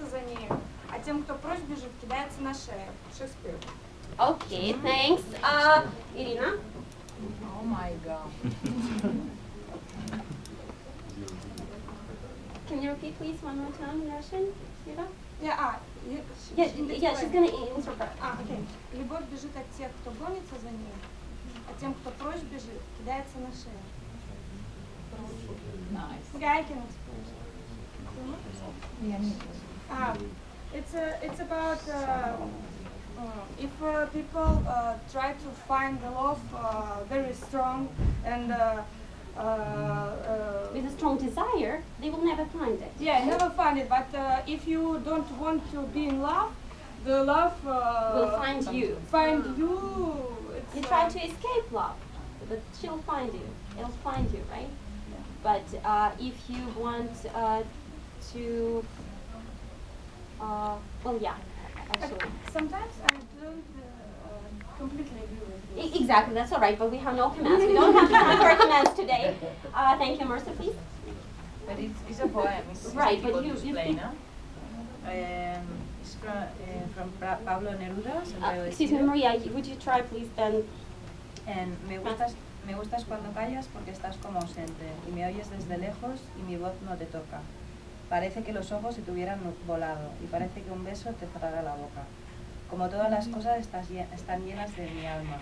гонится за ней, а тем, кто прочь бежит, кидается на шею. Шекспир. Okay, thanks. Irina? Oh my God. Can you repeat please one more time in Russian? Ира? Yeah, Yeah, she's gonna interpret. Окей. Любовь бежит от тех, кто гонится за ней, а тем, кто прочь бежит, кидается на шею. Nice. Okay, I can explain. It's about if people try to find the love very strong and With a strong desire, they will never find it. yeah, never find it. But if you don't want to be in love, the love Will find you. Find you. It's, You try to escape love, but she'll find you. It'll find you, right? But if you want to, well, yeah, actually. Sometimes I don't completely agree with you. Exactly, that's all right, but we have no commands. We don't have time for commands today. Thank you, Marcia, please. But it's a poem. It's Right, but difficult you to explain, think- no? It's from Pablo Neruda. Santiago de Excuse me, Chile. Maria, would you try, please, then? En me gustas cuando callas porque estás como ausente y me oyes desde lejos y mi voz no te toca. Parece que los ojos se te hubieran volado y parece que un beso te cerrara la boca. Como todas las cosas están llenas de mi alma.